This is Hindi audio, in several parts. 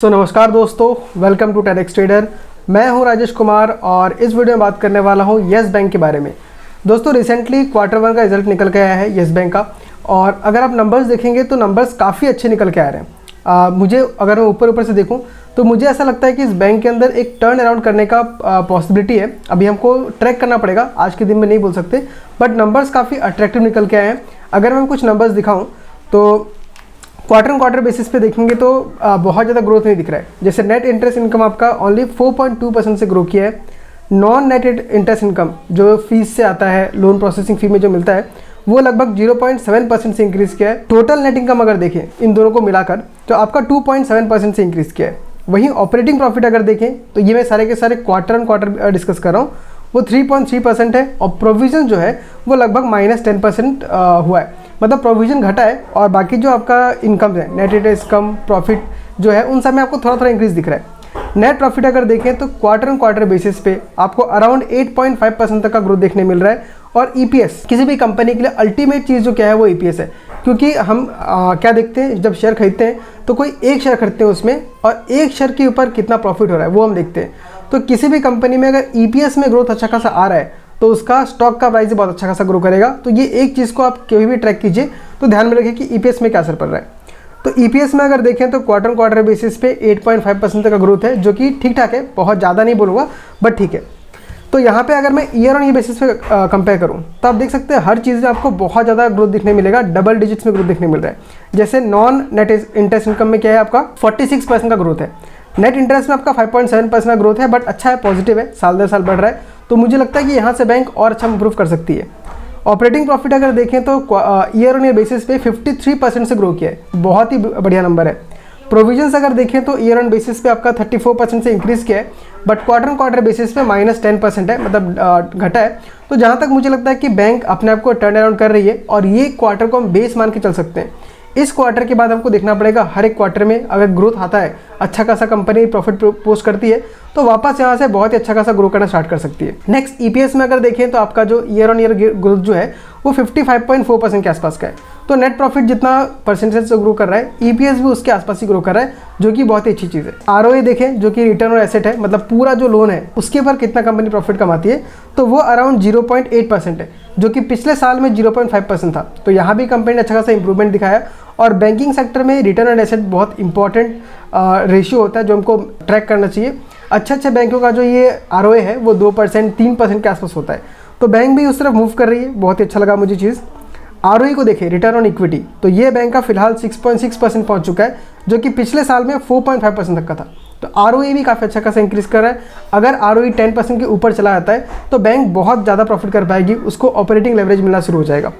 नमस्कार दोस्तों, वेलकम टू टेडेक्स ट्रेडर। मैं हूं राजेश कुमार और इस वीडियो में बात करने वाला हूं येस बैंक के बारे में। दोस्तों रिसेंटली क्वार्टर वन का रिजल्ट निकल के आया है येस बैंक का, और अगर आप नंबर्स देखेंगे तो नंबर्स काफ़ी अच्छे निकल के आ रहे हैं। मुझे अगर मैं ऊपर से देखूं तो मुझे ऐसा लगता है कि इस बैंक के अंदर एक टर्न अराउंड करने का पॉसिबिलिटी है। अभी हमको ट्रैक करना पड़ेगा, आज के दिन में नहीं बोल सकते, बट नंबर्स काफ़ी अट्रैक्टिव निकल के आए हैं। अगर मैं कुछ नंबर्स दिखाऊँ तो क्वार्टर ऑन क्वार्टर बेसिस पे देखेंगे तो बहुत ज़्यादा ग्रोथ नहीं दिख रहा है। जैसे नेट इंटरेस्ट इनकम आपका ओनली 4.2% से ग्रो किया है। नॉन नेट इंटरेस्ट इनकम जो फीस से आता है, लोन प्रोसेसिंग फी में जो मिलता है, वो लगभग 0.7% से इंक्रीज़ किया है। टोटल नेट इनकम अगर देखें इन दोनों को मिलाकर तो आपका 2.7% से इंक्रीज़ किया है। वहीं ऑपरेटिंग प्रॉफिट अगर देखें तो ये मैं सारे के सारे क्वार्टर ऑन क्वार्टर डिस्कस कर रहा हूँ, वो 3.3% है। और प्रोविज़न जो है वो लगभग -10% हुआ है, मतलब प्रोविज़न घटा है। और बाकी जो आपका इनकम है, नेट इंटरेस्ट इनकम, प्रॉफिट जो है, उन सब में आपको थोड़ा थोड़ा इंक्रीज़ दिख रहा है। नेट प्रॉफिट अगर देखें तो क्वार्टर ऑन क्वार्टर बेसिस पे आपको अराउंड 8.5% तक का ग्रोथ देखने मिल रहा है। और ईपीएस किसी भी कंपनी के लिए अल्टीमेट चीज़ जो क्या है वो ईपीएस है, क्योंकि हम क्या देखते हैं जब शेयर खरीदते हैं तो कोई एक शेयर खरीदते हैं उसमें, और एक शेयर के ऊपर कितना प्रॉफिट हो रहा है वो हम देखते हैं। तो किसी भी कंपनी में अगर ईपीएस में ग्रोथ अच्छा खासा आ रहा है तो उसका स्टॉक का प्राइस बहुत अच्छा खासा ग्रो करेगा। तो ये एक चीज़ को आप कभी भी ट्रैक कीजिए तो ध्यान में रखिए कि ईपीएस में क्या असर पड़ रहा है। तो ईपीएस में अगर देखें तो क्वार्टर क्वार्टर बेसिस पे 8.5% तक का ग्रोथ है, जो कि ठीक ठाक है, बहुत ज़्यादा नहीं बोलूँगा बट ठीक है। तो यहाँ पे अगर मैं ईयर ऑन ईयर बेसिस पे कंपेयर करूँ तो आप देख सकते हैं हर चीज़ में आपको बहुत ज़्यादा ग्रोथ दिखने मिलेगा, डबल डिजिट्स में ग्रोथ देखने मिल रहा है। जैसे नॉन नेट इंटरेस्ट इनकम में क्या है आपका 46% का ग्रोथ है। नेट इंटरेस्ट में आपका 5.7% का ग्रोथ है, बट अच्छा है, पॉजिटिव है, साल दर साल बढ़ रहा है। तो मुझे लगता है कि यहाँ से बैंक और अच्छा इंप्रूव कर सकती है। ऑपरेटिंग प्रॉफिट अगर देखें तो ईयर ऑन ईयर बेसिस पे 53% से ग्रो किया है, बहुत ही बढ़िया नंबर है। प्रोविजंस अगर देखें तो ईयर ऑन बेसिस पे आपका 34% से इंक्रीज़ किया है, but quarter on quarter basis पे -10% है, मतलब घटा है। तो जहाँ तक मुझे लगता है कि बैंक अपने आप को टर्न अराउंड कर रही है, और ये क्वार्टर को हम बेस मान के चल सकते हैं। इस क्वार्टर के बाद हमको देखना पड़ेगा, हर एक क्वार्टर में अगर ग्रोथ आता है, अच्छा खासा कंपनी प्रॉफिट पोस्ट करती है, तो वापस यहाँ से बहुत ही अच्छा खासा ग्रो करना स्टार्ट कर सकती है। नेक्स्ट ईपीएस में अगर देखें तो आपका जो ईयर ऑन ईयर ग्रोथ जो है वो 55.4% के आसपास का है। तो नेट प्रॉफिट जितना परसेंटेज से ग्रो कर रहा है, ईपीएस भी उसके आसपास ही ग्रो कर रहा है, जो कि बहुत ही अच्छी चीज़ है। आरओए देखें जो कि रिटर्न और एसेट है, मतलब पूरा जो लोन है उसके ऊपर कितना कंपनी प्रॉफिट कमाती है, तो वो अराउंड 0.8% है, जो कि पिछले साल में 0.5% था। तो यहाँ भी कंपनी ने अच्छा खासा इंप्रूवमेंट दिखाया। और बैंकिंग सेक्टर में रिटर्न ऑन एसेट बहुत इंपॉर्टेंट रेशियो होता है जो हमको ट्रैक करना चाहिए। अच्छे बैंकों का जो ये आरओए है वो 2%, 3% के आसपास होता है। तो बैंक भी उस तरफ मूव कर रही है, बहुत ही अच्छा लगा मुझे चीज़। आरओई को देखें, रिटर्न ऑन इक्विटी, तो ये बैंक का फिलहाल 6.6% पहुंच चुका है, जो कि पिछले साल में 4.5% तक का था। तो आरओई भी काफ़ी अच्छा खासा इंक्रीज़ कर रहा है। अगर आरओई 10% के ऊपर चला जाता है तो बैंक बहुत ज़्यादा प्रॉफिट कर पाएगी, उसको ऑपरेटिंग लेवरेज मिलना शुरू हो जाएगा।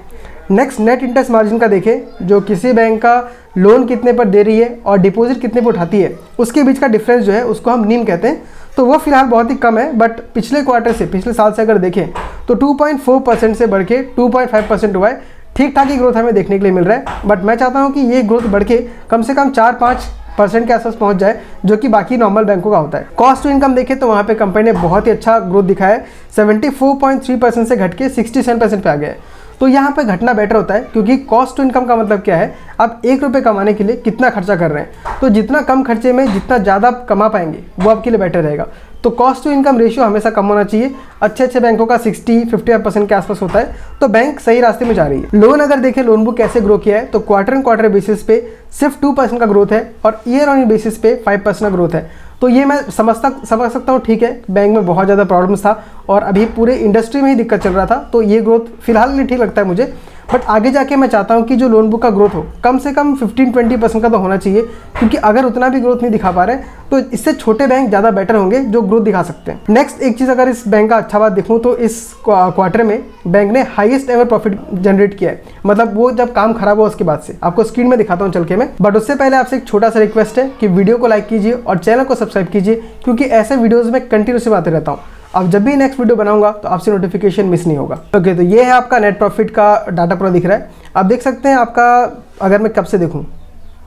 नेक्स्ट नेट इंटरेस्ट मार्जिन का देखें, जो किसी बैंक का लोन कितने पर दे रही है और डिपॉजिट कितने पर उठाती है, उसके बीच का डिफरेंस जो है उसको हम नीम कहते हैं। तो वो फिलहाल बहुत ही कम है, बट पिछले क्वार्टर से, पिछले साल से अगर देखें तो 2.4% से बढ़ के 2.5% हुआ है। ठीक ठाक ही ग्रोथ हमें देखने के लिए मिल रहा है, बट मैं चाहता हूँ कि ये ग्रोथ बढ़ के कम से कम 4-5% के आसपास पहुंच जाए, जो कि बाकी नॉर्मल बैंकों का होता है। कॉस्ट टू इनकम देखें तो वहाँ पे कंपनी ने बहुत ही अच्छा ग्रोथ दिखाया है, 74.3% से घट के 67% पे आ गया है। तो यहाँ पे घटना बेटर होता है, क्योंकि कॉस्ट टू इनकम का मतलब क्या है, आप 1 रुपये कमाने के लिए कितना खर्चा कर रहे हैं। तो जितना कम खर्चे में जितना ज़्यादा कमा पाएंगे वो आपके लिए बेटर रहेगा। तो कॉस्ट टू इनकम रेशियो हमेशा कम होना चाहिए। अच्छे बैंकों का 60-55% के आसपास होता है, तो बैंक सही रास्ते में जा रही है। लोन अगर देखें, लोन बुक कैसे ग्रो किया है, तो क्वार्टर एंड क्वार्टर बेसिस पे सिर्फ 2% का ग्रोथ है, और ईयर ऑन ईयर बेसिस पे 5% का ग्रोथ है। तो ये मैं समझ सकता हूँ, ठीक है, बैंक में बहुत ज़्यादा प्रॉब्लम्स था और अभी पूरे इंडस्ट्री में ही दिक्कत चल रहा था, तो ये ग्रोथ फिलहाल लिए ठीक लगता है मुझे। बट आगे जाके मैं चाहता हूँ कि जो लोन बुक का ग्रोथ हो कम से कम 15-20% का तो होना चाहिए, क्योंकि अगर उतना भी ग्रोथ नहीं दिखा पा रहे तो इससे छोटे बैंक ज़्यादा बेटर होंगे जो ग्रोथ दिखा सकते हैं। नेक्स्ट एक चीज़ अगर इस बैंक का अच्छा बात देखूँ तो इस क्वार्टर में बैंक ने हाईएस्ट एवर प्रॉफिट जनरेट किया है, मतलब वो जब काम खराब हुआ उसके बाद से। आपको स्क्रीन में दिखाता हूँ चल के मैं, बट उससे पहले आपसे एक छोटा सा रिक्वेस्ट है कि वीडियो को लाइक कीजिए और चैनल को सब्सक्राइब कीजिए, क्योंकि ऐसे वीडियोज़ में कंटिन्यूसली आते रहता हूँ। अब जब भी नेक्स्ट वीडियो बनाऊंगा तो आपसे नोटिफिकेशन मिस नहीं होगा। ओके, तो ये है आपका नेट प्रॉफिट का डाटा पूरा दिख रहा है। आप देख सकते हैं आपका, अगर मैं कब से देखूं,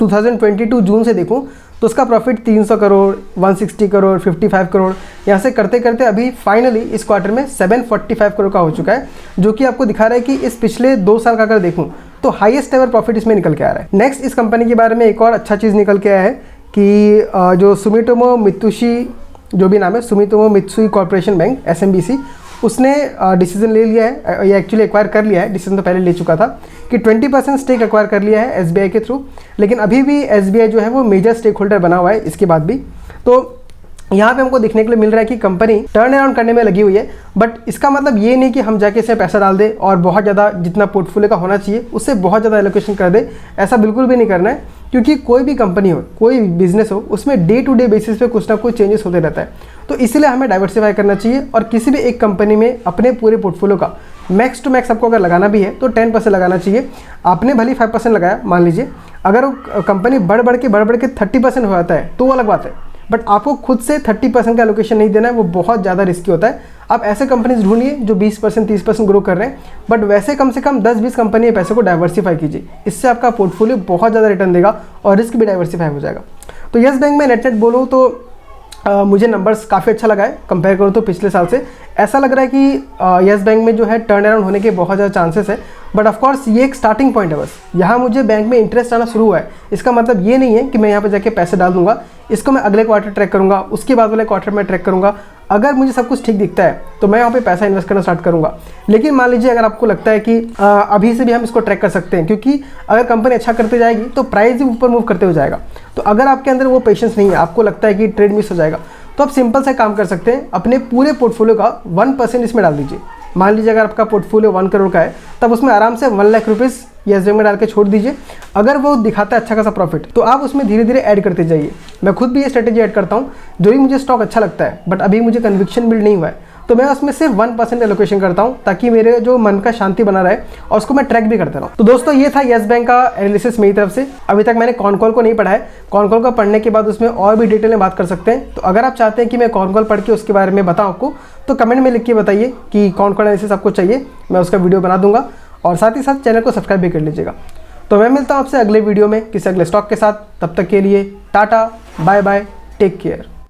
2022 जून से देखूं तो उसका प्रॉफिट 300 करोड़, 160 करोड़, 55 करोड़, यहाँ से करते करते अभी फाइनली इस क्वार्टर में 745 करोड़ का हो चुका है, जो कि आपको दिखा रहा है कि इस पिछले 2 साल का अगर देखूं तो हाईएस्ट एवर प्रॉफिट इसमें निकल के आ रहा है। नेक्स्ट इस कंपनी के बारे में एक और अच्छा चीज़ निकल के आया है कि जो सुमिटोमो मित्सुशी जो भी नाम है, Sumitomo Mitsui corporation bank SMBC, उसने डिसीजन ले लिया है, ये एक्चुअली एक्वायर कर लिया है, डिसीजन तो पहले ले चुका था कि 20% स्टेक एक्वायर कर लिया है SBI के थ्रू। लेकिन अभी भी SBI जो है वो मेजर स्टेक होल्डर बना हुआ है इसके बाद भी। तो यहाँ पे हमको देखने के लिए मिल रहा है कि कंपनी टर्न अराउंड करने में लगी हुई है, बट इसका मतलब ये नहीं कि हम जाके इसमें पैसा डाल दें और बहुत ज़्यादा जितना पोर्टफोलियो का होना चाहिए उससे बहुत ज़्यादा एलोकेशन कर दे। ऐसा बिल्कुल भी नहीं करना है, क्योंकि कोई भी कंपनी हो, कोई बिजनेस हो, उसमें डे टू डे बेसिस पे कुछ ना कुछ चेंजेस होते रहता है। तो इसलिए हमें डाइवर्सिफाई करना चाहिए और किसी भी एक कंपनी में अपने पूरे पोर्टफोलियो का मैक्स टू मैक्स आपको अगर लगाना भी है तो 10% लगाना चाहिए। आपने भले 5% लगाया, मान लीजिए अगर वो कंपनी बढ़ बढ़ के 30% हो जाता है तो वो अलग बात है, बट आपको खुद से 30% का एलोकेशन नहीं देना है, वो बहुत ज़्यादा रिस्की होता है। आप ऐसे कंपनीज ढूंढिए जो 20% 30% ग्रो कर रहे हैं, बट वैसे कम से कम 10-20 कंपनी के पैसे को डाइवर्सिफाई कीजिए। इससे आपका पोर्टफोलियो बहुत ज़्यादा रिटर्न देगा और रिस्क भी डाइवर्सिफाई हो जाएगा। तो येस बैंक में नेट बोलूँ तो मुझे नंबर्स काफ़ी अच्छा लगा है, कंपेयर करूँ तो पिछले साल से। ऐसा लग रहा है कि येस बैंक में जो है टर्न अराउंड होने के बहुत ज़्यादा चांसेस है, बट ऑफकोर्स ये एक स्टार्टिंग पॉइंट है। बस यहाँ मुझे बैंक में इंटरेस्ट आना शुरू हुआ है, इसका मतलब ये नहीं है कि मैं यहाँ पे जाके पैसे डाल दूंगा। इसको मैं अगले क्वार्टर ट्रैक करूँगा, उसके बाद वाले क्वार्टर में ट्रैक करूँगा। अगर मुझे सब कुछ ठीक दिखता है तो मैं यहाँ पे पैसा इन्वेस्ट करना स्टार्ट करूँगा। लेकिन मान लीजिए अगर आपको लगता है कि अभी से भी हम इसको ट्रैक कर सकते हैं, क्योंकि अगर कंपनी अच्छा करते जाएगी तो प्राइस भी ऊपर मूव करते हुए जाएगा। तो अगर आपके अंदर वो पेशेंस नहीं है, आपको लगता है कि ट्रेड मिस हो जाएगा, तो आप सिंपल से काम कर सकते हैं, अपने पूरे पोर्टफोलियो का 1% इसमें डाल दीजिए। मान लीजिए अगर आपका पोर्टफोलियो 1 करोड़ का है, तब उसमें आराम से 1 लाख रुपीज़ येस बैंक में डाल के छोड़ दीजिए। अगर वो दिखाता है अच्छा खासा प्रॉफिट तो आप उसमें धीरे धीरे ऐड करते जाइए। मैं खुद भी ये स्ट्रेटेजी ऐड करता हूँ। जो भी मुझे स्टॉक अच्छा लगता है बट अभी मुझे कन्विक्शन बिल्ड नहीं हुआ है, तो मैं उसमें सिर्फ 1% एलोकेशन करता हूँ, ताकि मेरे जो मन का शांति बना रहे और उसको मैं ट्रैक भी करता रहूँ। तो दोस्तों ये था येस बैंक का एनालिसिस मेरी तरफ से। अभी तक मैंने कॉन कॉल को नहीं पढ़ा है, कॉन कॉल को पढ़ने के बाद उसमें और भी डिटेल में बात कर सकते हैं। तो अगर आप चाहते हैं कि मैं कॉन कॉल पढ़ के उसके बारे में बताऊँ आपको, तो कमेंट में लिख के बताइए कि कौन कौन एनालिसिस आपको चाहिए, मैं उसका वीडियो बना दूंगा। और साथ ही साथ चैनल को सब्सक्राइब भी कर लीजिएगा। तो मैं मिलता हूँ आपसे अगले वीडियो में किसी अगले स्टॉक के साथ। तब तक के लिए tata, bye bye, take care.